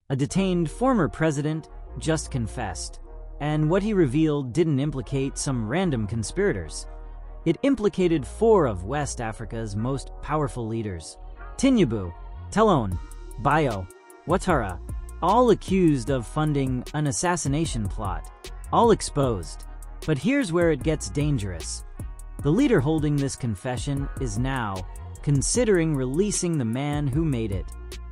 A detained former president just confessed, and what he revealed didn't implicate some random conspirators. It implicated 4 of West Africa's most powerful leaders: Tinubu, Talon, Bio, Ouattara, all accused of funding an assassination plot, all exposed. But here's where it gets dangerous. The leader holding this confession is now considering releasing the man who made it.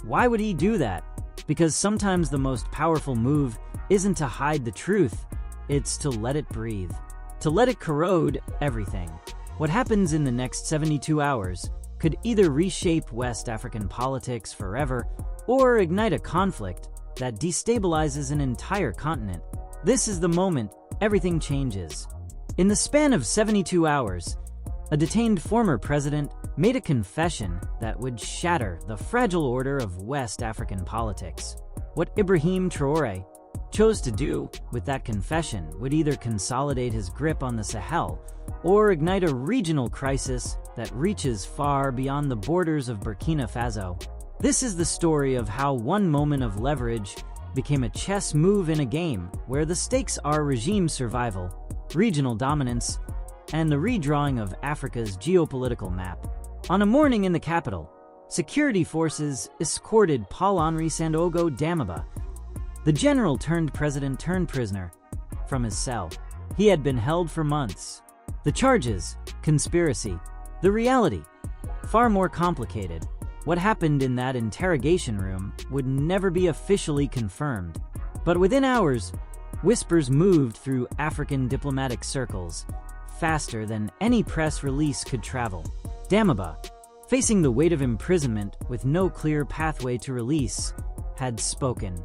Why would he do that? Because sometimes the most powerful move isn't to hide the truth, it's to let it breathe, to let it corrode everything. What happens in the next 72 hours could either reshape West African politics forever or ignite a conflict that destabilizes an entire continent. This is the moment everything changes. In the span of 72 hours, a detained former president made a confession that would shatter the fragile order of West African politics. What Ibrahim Traoré chose to do with that confession would either consolidate his grip on the Sahel or ignite a regional crisis that reaches far beyond the borders of Burkina Faso. This is the story of how one moment of leverage became a chess move in a game where the stakes are regime survival, regional dominance, and the redrawing of Africa's geopolitical map. On a morning in the capital, security forces escorted Paul-Henri Sandaogo Damiba, the general turned president turned prisoner, from his cell. He had been held for months. The charges: conspiracy. The reality: far more complicated. What happened in that interrogation room would never be officially confirmed. But within hours, whispers moved through African diplomatic circles, faster than any press release could travel. Damiba, facing the weight of imprisonment with no clear pathway to release, had spoken.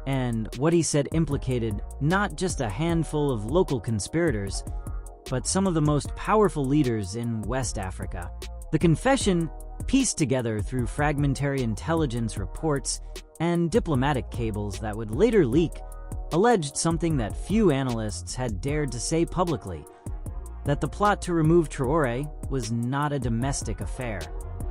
And what he said implicated not just a handful of local conspirators, but some of the most powerful leaders in West Africa. The confession, pieced together through fragmentary intelligence reports and diplomatic cables that would later leak, alleged something that few analysts had dared to say publicly: that the plot to remove Traore was not a domestic affair.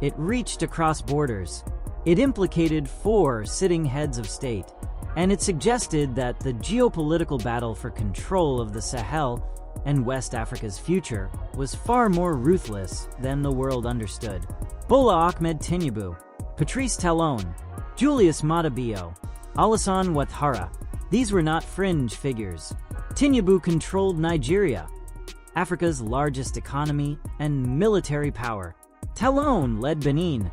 It reached across borders. It implicated 4 sitting heads of state, and it suggested that the geopolitical battle for control of the Sahel and West Africa's future was far more ruthless than the world understood. Bola Ahmed Tinubu, Patrice Talon, Julius Maada Bio, Alassane Ouattara. These were not fringe figures. Tinubu controlled Nigeria, Africa's largest economy and military power. Talon led Benin,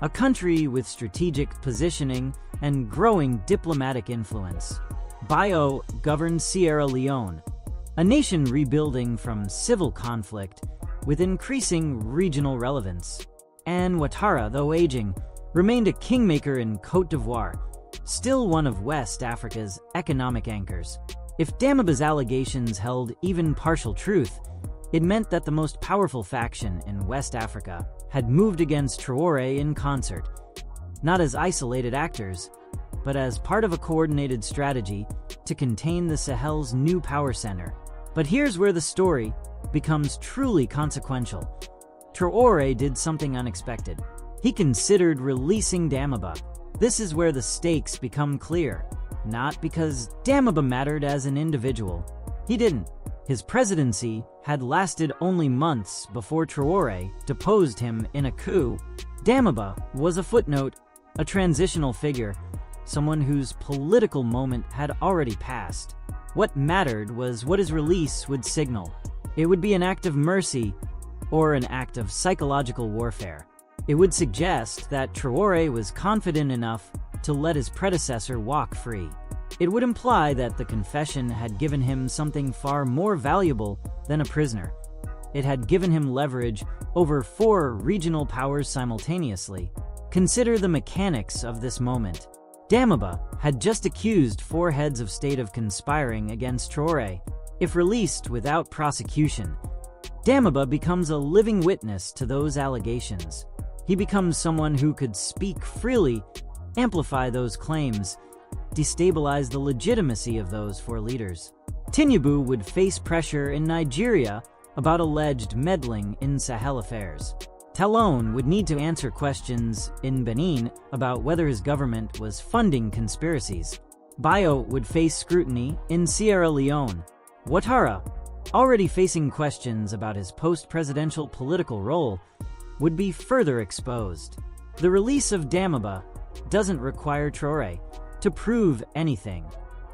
a country with strategic positioning and growing diplomatic influence. Bio governed Sierra Leone, a nation rebuilding from civil conflict with increasing regional relevance. And Ouattara, though aging, remained a kingmaker in Côte d'Ivoire, still one of West Africa's economic anchors. If Damiba's allegations held even partial truth, it meant that the most powerful faction in West Africa had moved against Traore in concert, not as isolated actors, but as part of a coordinated strategy to contain the Sahel's new power center. But here's where the story becomes truly consequential. Traore did something unexpected. He considered releasing Damiba. This is where the stakes become clear. Not because Damiba mattered as an individual. He didn't. His presidency had lasted only months before Traore deposed him in a coup. Damiba was a footnote, a transitional figure, someone whose political moment had already passed. What mattered was what his release would signal. It would be an act of mercy or an act of psychological warfare. It would suggest that Traore was confident enough to let his predecessor walk free. It would imply that the confession had given him something far more valuable than a prisoner. It had given him leverage over 4 regional powers simultaneously. Consider the mechanics of this moment. Damiba had just accused 4 heads of state of conspiring against Traore. If released without prosecution, Damiba becomes a living witness to those allegations. He becomes someone who could speak freely, amplify those claims, destabilize the legitimacy of those 4 leaders. Tinubu would face pressure in Nigeria about alleged meddling in Sahel affairs. Talon would need to answer questions in Benin about whether his government was funding conspiracies. Bio would face scrutiny in Sierra Leone. Ouattara, already facing questions about his post-presidential political role, would be further exposed. The release of Damiba doesn't require Traore to prove anything.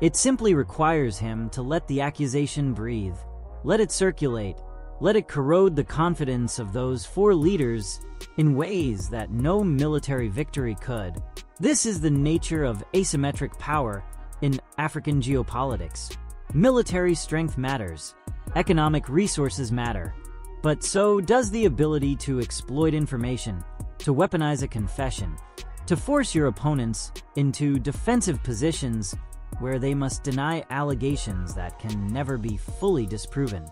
It simply requires him to let the accusation breathe, let it circulate, let it corrode the confidence of those four leaders in ways that no military victory could. This is the nature of asymmetric power in African geopolitics. Military strength matters, economic resources matter, but so does the ability to exploit information, to weaponize a confession, to force your opponents into defensive positions where they must deny allegations that can never be fully disproven.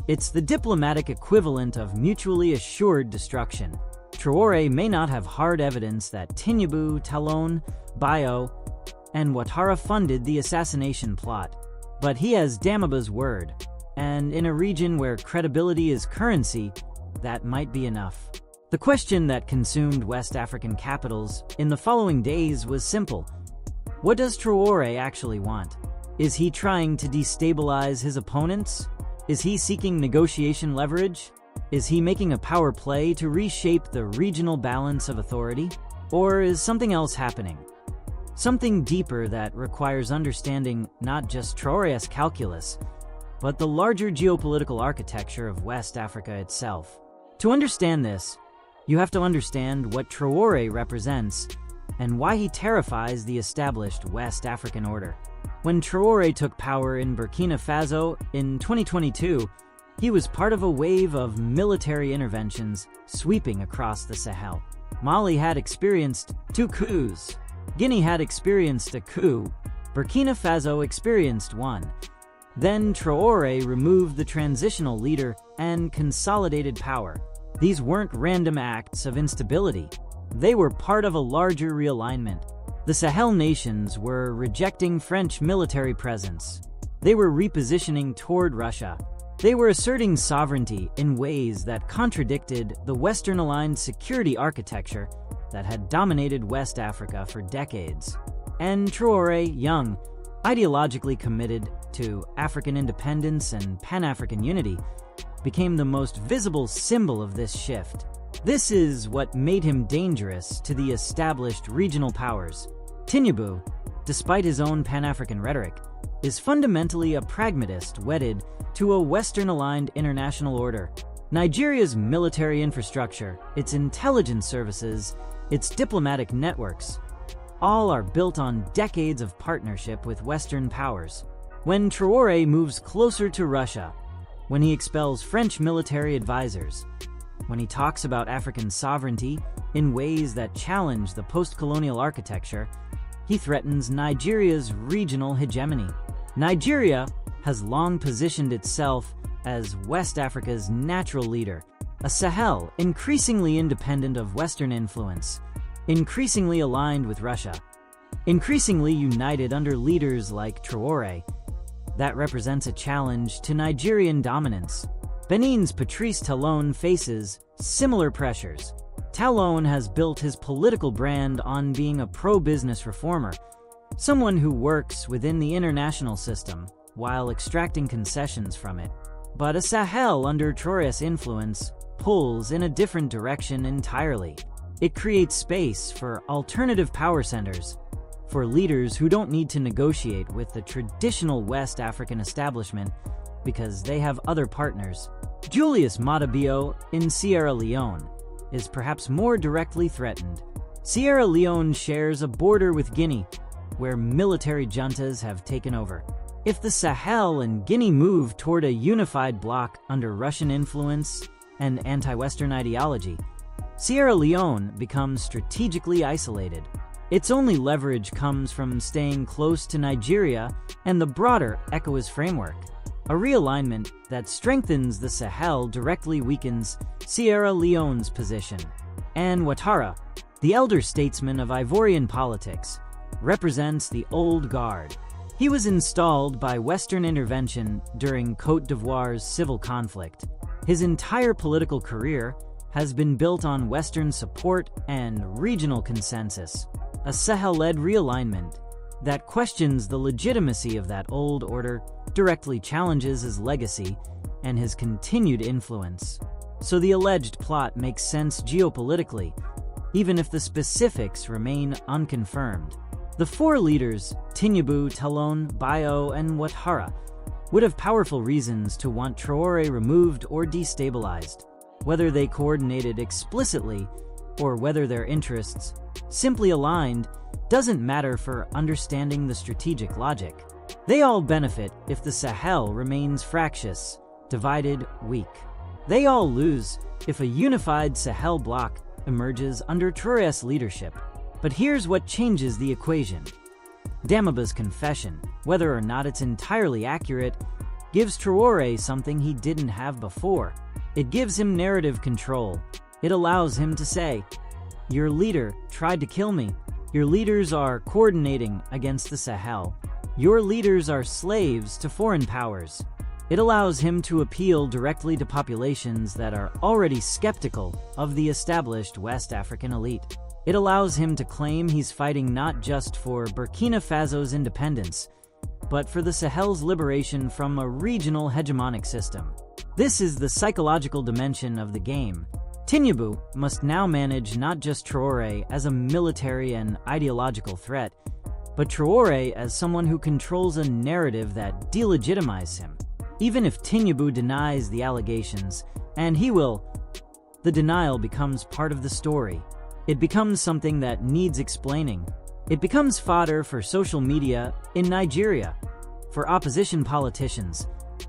It's the diplomatic equivalent of mutually assured destruction. Traore may not have hard evidence that Tinubu, Talon, Bio, and Ouattara funded the assassination plot, but he has Damiba's word, and in a region where credibility is currency, that might be enough. The question that consumed West African capitals in the following days was simple. What does Traore actually want? Is he trying to destabilize his opponents? Is he seeking negotiation leverage? Is he making a power play to reshape the regional balance of authority? Or is something else happening? Something deeper that requires understanding not just Traore's calculus, but the larger geopolitical architecture of West Africa itself. To understand this, you have to understand what Traore represents and why he terrifies the established West African order. When Traore took power in Burkina Faso in 2022, he was part of a wave of military interventions sweeping across the Sahel. Mali had experienced 2 coups. Guinea had experienced a coup. Burkina Faso experienced one. Then Traore removed the transitional leader and consolidated power. These weren't random acts of instability. They were part of a larger realignment. The Sahel nations were rejecting French military presence. They were repositioning toward Russia. They were asserting sovereignty in ways that contradicted the Western-aligned security architecture that had dominated West Africa for decades. And Traore, young, ideologically committed to African independence and Pan-African unity, became the most visible symbol of this shift. This is what made him dangerous to the established regional powers. Tinubu, despite his own Pan-African rhetoric, is fundamentally a pragmatist wedded to a Western-aligned international order. Nigeria's military infrastructure, its intelligence services, its diplomatic networks, all are built on decades of partnership with Western powers. When Traore moves closer to Russia, when he expels French military advisors, when he talks about African sovereignty in ways that challenge the post-colonial architecture, he threatens Nigeria's regional hegemony. Nigeria has long positioned itself as West Africa's natural leader, a Sahel increasingly independent of Western influence, increasingly aligned with Russia, increasingly united under leaders like Traore. That represents a challenge to Nigerian dominance. Benin's Patrice Talon faces similar pressures. Talon has built his political brand on being a pro-business reformer, someone who works within the international system while extracting concessions from it. But a Sahel under Traore's influence pulls in a different direction entirely. It creates space for alternative power centers, for leaders who don't need to negotiate with the traditional West African establishment because they have other partners. Julius Maada Bio in Sierra Leone is perhaps more directly threatened. Sierra Leone shares a border with Guinea, where military juntas have taken over. If the Sahel and Guinea move toward a unified bloc under Russian influence and anti-Western ideology, Sierra Leone becomes strategically isolated. Its only leverage comes from staying close to Nigeria and the broader ECOWAS framework. A realignment that strengthens the Sahel directly weakens Sierra Leone's position. And Ouattara, the elder statesman of Ivorian politics, represents the old guard. He was installed by Western intervention during Côte d'Ivoire's civil conflict. His entire political career has been built on Western support and regional consensus, a Sahel-led realignment that questions the legitimacy of that old order, directly challenges his legacy and his continued influence. So the alleged plot makes sense geopolitically, even if the specifics remain unconfirmed. The four leaders, Tinubu, Talon, Bio, and Ouattara, would have powerful reasons to want Traore removed or destabilized. Whether they coordinated explicitly or whether their interests simply aligned doesn't matter for understanding the strategic logic. They all benefit if the Sahel remains fractious, divided, weak. They all lose if a unified Sahel bloc emerges under Traore's leadership. But here's what changes the equation. Damiba's confession, whether or not it's entirely accurate, gives Traore something he didn't have before. It gives him narrative control. It allows him to say, "Your leader tried to kill me. Your leaders are coordinating against the Sahel. Your leaders are slaves to foreign powers." It allows him to appeal directly to populations that are already skeptical of the established West African elite. It allows him to claim he's fighting not just for Burkina Faso's independence, but for the Sahel's liberation from a regional hegemonic system. This is the psychological dimension of the game. Tinubu must now manage not just Traore as a military and ideological threat, but Traore as someone who controls a narrative that delegitimizes him. Even if Tinubu denies the allegations, and he will, the denial becomes part of the story. It becomes something that needs explaining. It becomes fodder for social media in Nigeria, for opposition politicians,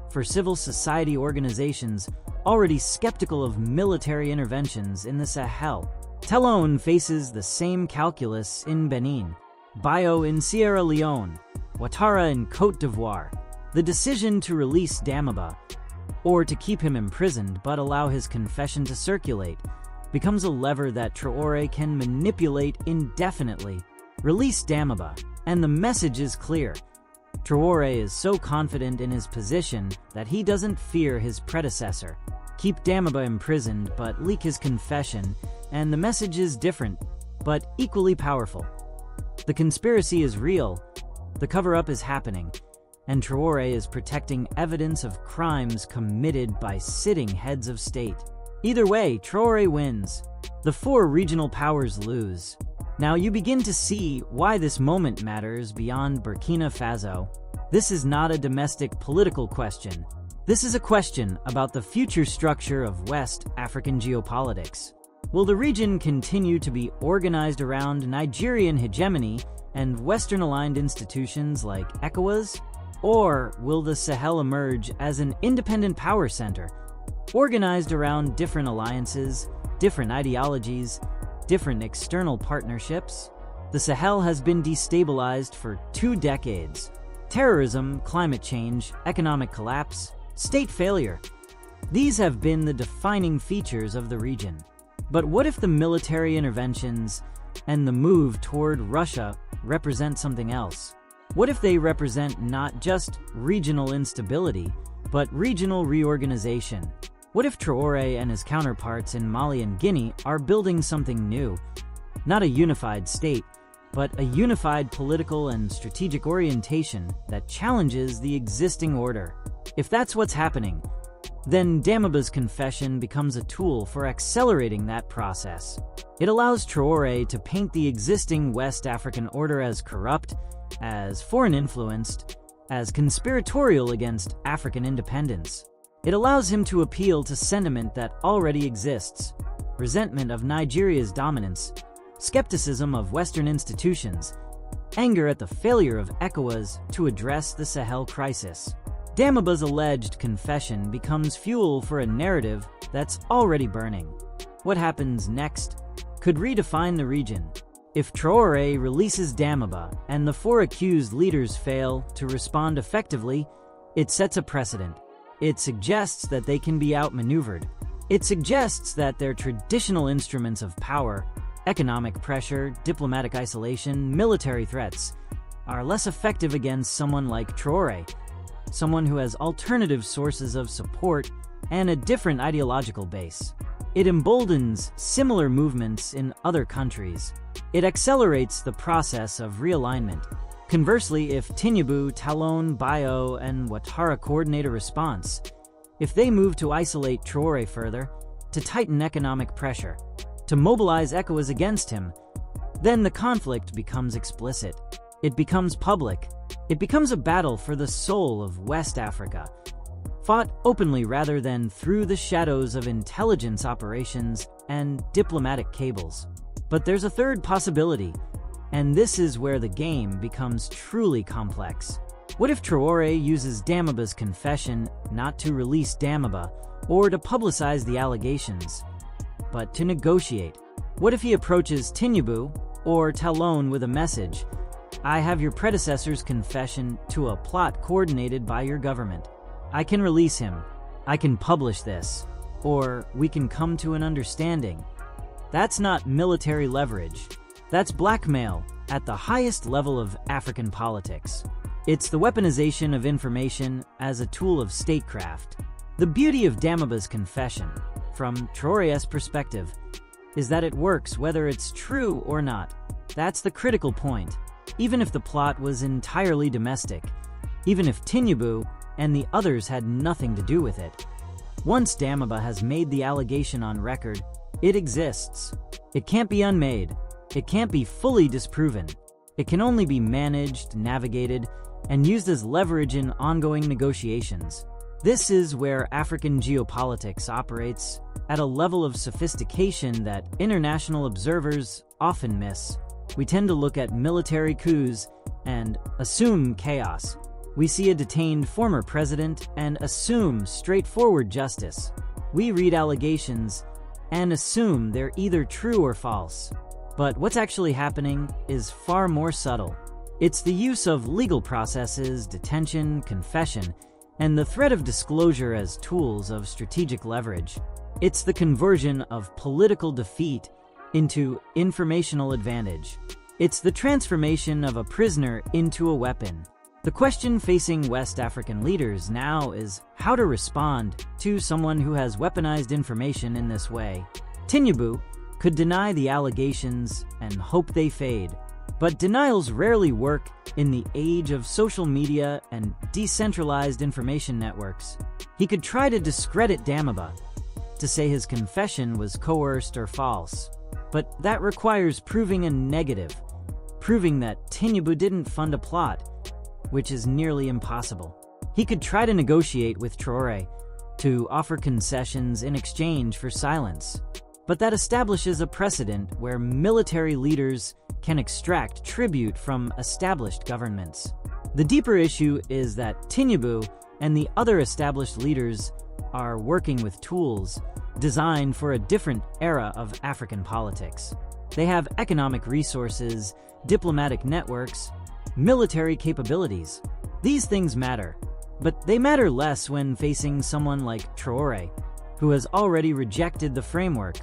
for civil society organizations already skeptical of military interventions in the Sahel. Talon faces the same calculus in Benin, Bio in Sierra Leone, Ouattara in Côte d'Ivoire. The decision to release Damiba, or to keep him imprisoned but allow his confession to circulate, becomes a lever that Traore can manipulate indefinitely. Release Damiba, and the message is clear. Traore is so confident in his position that he doesn't fear his predecessor. Keep Damiba imprisoned but leak his confession, and the message is different, but equally powerful. The conspiracy is real, the cover-up is happening, and Traore is protecting evidence of crimes committed by sitting heads of state. Either way, Traore wins. The four regional powers lose. Now you begin to see why this moment matters beyond Burkina Faso. This is not a domestic political question. This is a question about the future structure of West African geopolitics. Will the region continue to be organized around Nigerian hegemony and Western-aligned institutions like ECOWAS? Or will the Sahel emerge as an independent power center, organized around different alliances, different ideologies, different external partnerships? The Sahel has been destabilized for 2 decades. Terrorism, climate change, economic collapse, state failure. These have been the defining features of the region. But what if the military interventions and the move toward Russia represent something else? What if they represent not just regional instability, but regional reorganization? What if Traore and his counterparts in Mali and Guinea are building something new? Not a unified state, but a unified political and strategic orientation that challenges the existing order. If that's what's happening, then Damiba's confession becomes a tool for accelerating that process. It allows Traore to paint the existing West African order as corrupt, as foreign-influenced, as conspiratorial against African independence. It allows him to appeal to sentiment that already exists: resentment of Nigeria's dominance, skepticism of Western institutions, anger at the failure of ECOWAS to address the Sahel crisis. Damiba's alleged confession becomes fuel for a narrative that's already burning. What happens next could redefine the region. If Traore releases Damiba and the 4 accused leaders fail to respond effectively, it sets a precedent. It suggests that they can be outmaneuvered. It suggests that their traditional instruments of power, economic pressure, diplomatic isolation, military threats, are less effective against someone like Traore, someone who has alternative sources of support and a different ideological base. It emboldens similar movements in other countries. It accelerates the process of realignment. Conversely, if Tinubu, Talon, Bio, and Ouattara coordinate a response, if they move to isolate Traore further, to tighten economic pressure, to mobilize ECOWAS against him, then the conflict becomes explicit. It becomes public. It becomes a battle for the soul of West Africa, fought openly rather than through the shadows of intelligence operations and diplomatic cables. But there's a third possibility, and this is where the game becomes truly complex. What if Traore uses Damiba's confession not to release Damiba or to publicize the allegations, but to negotiate? What if he approaches Tinubu or Talon with a message: "I have your predecessor's confession to a plot coordinated by your government. I can release him. I can publish this. Or we can come to an understanding." That's not military leverage. That's blackmail at the highest level of African politics. It's the weaponization of information as a tool of statecraft. The beauty of Damiba's confession, from Traore's perspective, is that it works whether it's true or not. That's the critical point. Even if the plot was entirely domestic, even if Tinubu and the others had nothing to do with it, once Damiba has made the allegation on record, it exists. It can't be unmade. It can't be fully disproven. It can only be managed, navigated, and used as leverage in ongoing negotiations. This is where African geopolitics operates at a level of sophistication that international observers often miss. We tend to look at military coups and assume chaos. We see a detained former president and assume straightforward justice. We read allegations and assume they're either true or false. But what's actually happening is far more subtle. It's the use of legal processes, detention, confession, and the threat of disclosure as tools of strategic leverage. It's the conversion of political defeat into informational advantage. It's the transformation of a prisoner into a weapon. The question facing West African leaders now is how to respond to someone who has weaponized information in this way. Tinubu could deny the allegations and hope they fade. But denials rarely work in the age of social media and decentralized information networks. He could try to discredit Damiba, to say his confession was coerced or false. But that requires proving a negative, proving that Tinubu didn't fund a plot, which is nearly impossible. He could try to negotiate with Traore, to offer concessions in exchange for silence. But that establishes a precedent where military leaders can extract tribute from established governments. The deeper issue is that Tinubu and the other established leaders are working with tools designed for a different era of African politics. They have economic resources, diplomatic networks, military capabilities. These things matter, but they matter less when facing someone like Traore, who has already rejected the framework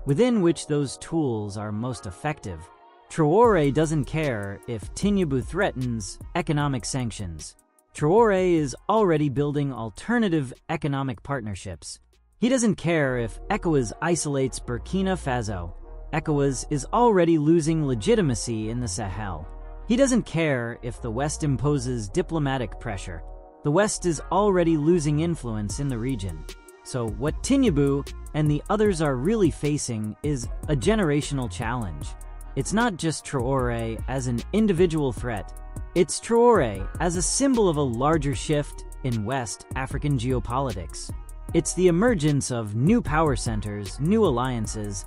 within which those tools are most effective. Traore doesn't care if Tinubu threatens economic sanctions. Traore is already building alternative economic partnerships. He doesn't care if ECOWAS isolates Burkina Faso. ECOWAS is already losing legitimacy in the Sahel. He doesn't care if the West imposes diplomatic pressure. The West is already losing influence in the region. So what Tinubu and the others are really facing is a generational challenge. It's not just Traore as an individual threat. It's Traore as a symbol of a larger shift in West African geopolitics. It's the emergence of new power centers, new alliances,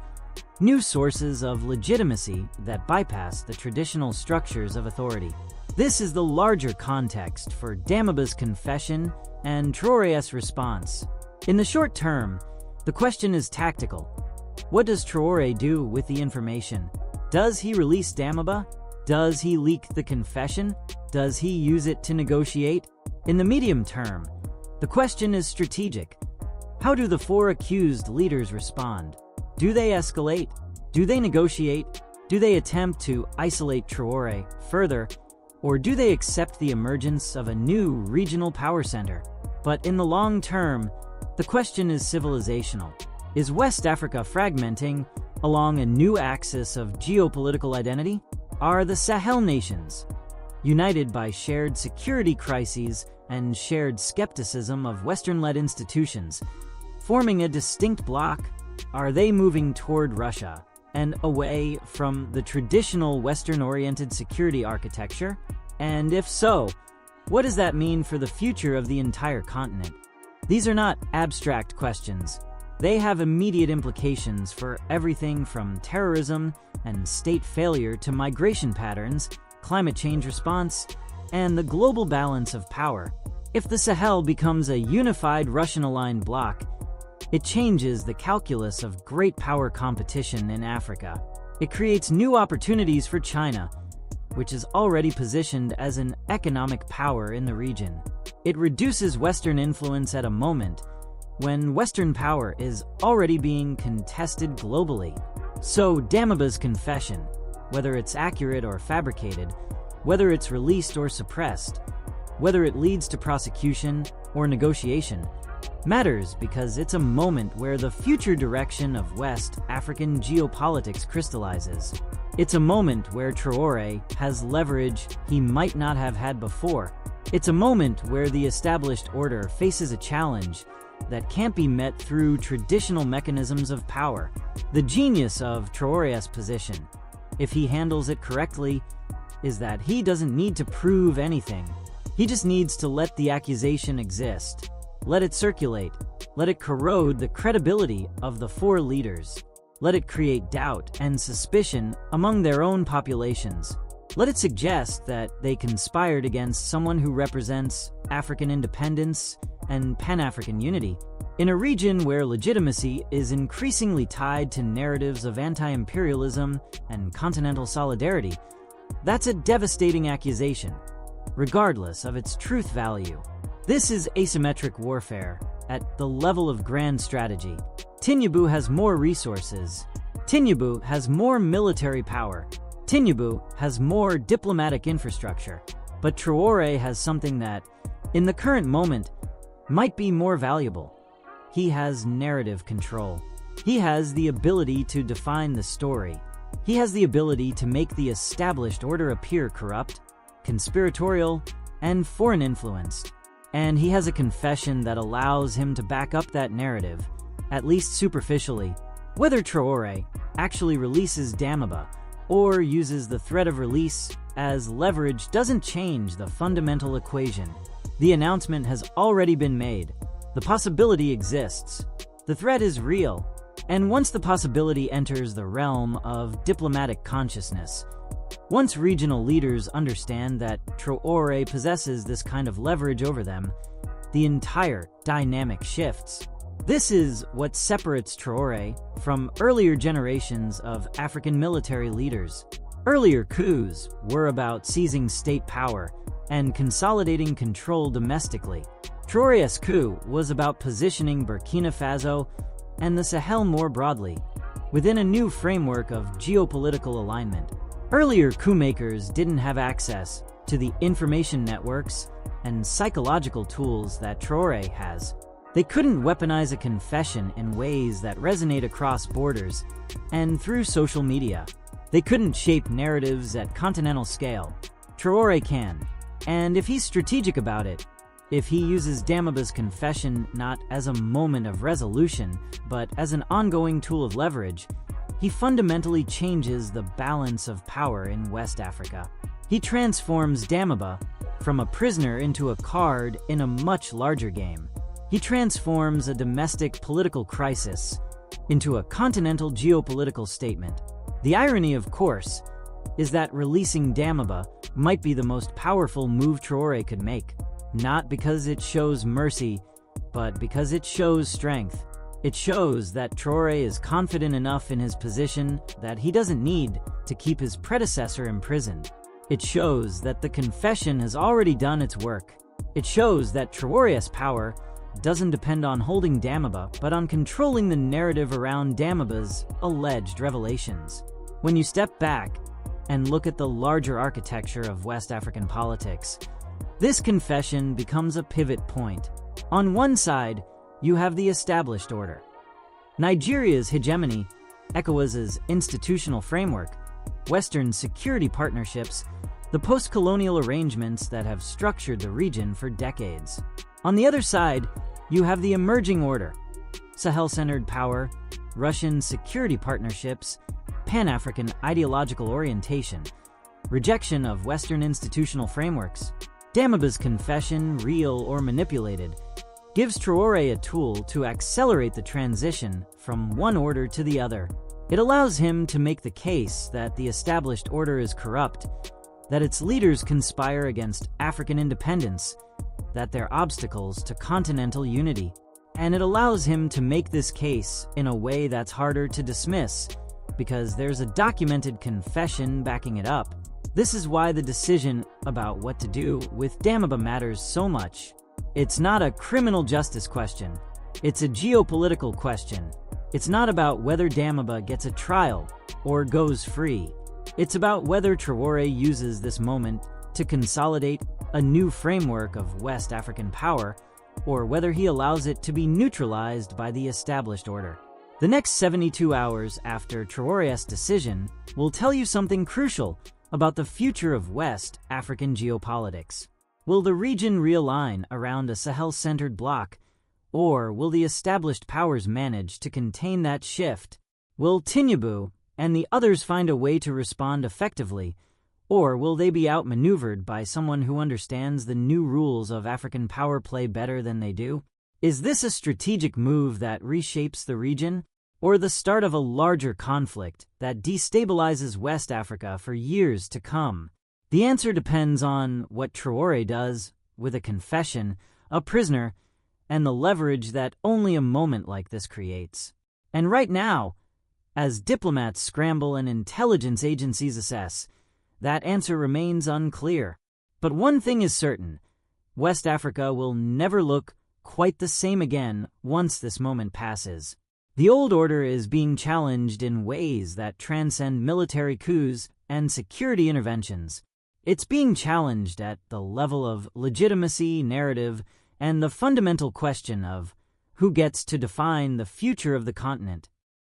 new sources of legitimacy that bypass the traditional structures of authority. This is the larger context for Damiba's confession and Traore's response. In the short term, the question is tactical. What does Traore do with the information? Does he release Damiba? Does he leak the confession? Does he use it to negotiate? In the medium term, the question is strategic. How do the four accused leaders respond? Do they escalate? Do they negotiate? Do they attempt to isolate Traore further? Or do they accept the emergence of a new regional power center? But in the long term, the question is civilizational. Is West Africa fragmenting along a new axis of geopolitical identity? Are the Sahel nations, united by shared security crises and shared skepticism of Western-led institutions, forming a distinct bloc? Are they moving toward Russia and away from the traditional Western-oriented security architecture? And if so, what does that mean for the future of the entire continent? These are not abstract questions. They have immediate implications for everything from terrorism and state failure to migration patterns, climate change response, and the global balance of power. If the Sahel becomes a unified Russian-aligned bloc, it changes the calculus of great power competition in Africa. It creates new opportunities for China, which is already positioned as an economic power in the region. It reduces Western influence at a moment when Western power is already being contested globally. So Damiba's confession, whether it's accurate or fabricated, whether it's released or suppressed, whether it leads to prosecution or negotiation, matters because it's a moment where the future direction of West African geopolitics crystallizes. It's a moment where Traore has leverage he might not have had before. It's a moment where the established order faces a challenge that can't be met through traditional mechanisms of power. The genius of Traore's position, if he handles it correctly, is that he doesn't need to prove anything. He just needs to let the accusation exist. Let it circulate. Let it corrode the credibility of the four leaders. Let it create doubt and suspicion among their own populations. Let it suggest that they conspired against someone who represents African independence and Pan-African unity, in a region where legitimacy is increasingly tied to narratives of anti-imperialism and continental solidarity. That's a devastating accusation, regardless of its truth value. This is asymmetric warfare at the level of grand strategy. Tinubu has more resources. Tinubu has more military power. Tinubu has more diplomatic infrastructure. But Traore has something that, in the current moment, might be more valuable. He has narrative control. He has the ability to define the story. He has the ability to make the established order appear corrupt, conspiratorial, and foreign-influenced. And he has a confession that allows him to back up that narrative, at least superficially. Whether Traore actually releases Damiba or uses the threat of release as leverage doesn't change the fundamental equation. The announcement has already been made. The possibility exists. The threat is real. And once the possibility enters the realm of diplomatic consciousness, once regional leaders understand that Traore possesses this kind of leverage over them, the entire dynamic shifts. This is what separates Traore from earlier generations of African military leaders. Earlier coups were about seizing state power and consolidating control domestically. Traore's coup was about positioning Burkina Faso and the Sahel more broadly, within a new framework of geopolitical alignment. Earlier coup makers didn't have access to the information networks and psychological tools that Traore has. They couldn't weaponize a confession in ways that resonate across borders and through social media. They couldn't shape narratives at continental scale. Traore can. And if he's strategic about it, if he uses Damiba's confession not as a moment of resolution, but as an ongoing tool of leverage, he fundamentally changes the balance of power in West Africa. He transforms Damiba from a prisoner into a card in a much larger game. He transforms a domestic political crisis into a continental geopolitical statement. The irony, of course, is that releasing Damiba might be the most powerful move Traore could make. Not because it shows mercy, but because it shows strength. It shows that Traore is confident enough in his position that he doesn't need to keep his predecessor imprisoned. It shows that the confession has already done its work. It shows that Traore's power doesn't depend on holding Damiba, but on controlling the narrative around Damiba's alleged revelations. When you step back and look at the larger architecture of West African politics, this confession becomes a pivot point. On one side, you have the established order. Nigeria's hegemony, ECOWAS's institutional framework, Western security partnerships, the post-colonial arrangements that have structured the region for decades. On the other side, you have the emerging order, Sahel-centered power, Russian security partnerships, Pan-African ideological orientation, rejection of Western institutional frameworks. Damiba's confession, real or manipulated, gives Traore a tool to accelerate the transition from one order to the other. It allows him to make the case that the established order is corrupt, that its leaders conspire against African independence, that they're obstacles to continental unity. And it allows him to make this case in a way that's harder to dismiss, because there's a documented confession backing it up. This is why the decision about what to do with Damiba matters so much. It's not a criminal justice question. It's a geopolitical question. It's not about whether Damiba gets a trial or goes free. It's about whether Traore uses this moment to consolidate a new framework of West African power, or whether he allows it to be neutralized by the established order. The next 72 hours after Traore's decision will tell you something crucial about the future of West African geopolitics. Will the region realign around a Sahel-centered bloc, or will the established powers manage to contain that shift? Will Tinubu and the others find a way to respond effectively, or will they be outmaneuvered by someone who understands the new rules of African power play better than they do? Is this a strategic move that reshapes the region, or the start of a larger conflict that destabilizes West Africa for years to come? The answer depends on what Traore does with a confession, a prisoner, and the leverage that only a moment like this creates. And right now, as diplomats scramble and intelligence agencies assess, that answer remains unclear. But one thing is certain: West Africa will never look quite the same again once this moment passes. The old order is being challenged in ways that transcend military coups and security interventions. It's being challenged at the level of legitimacy, narrative, and the fundamental question of who gets to define the future of the continent.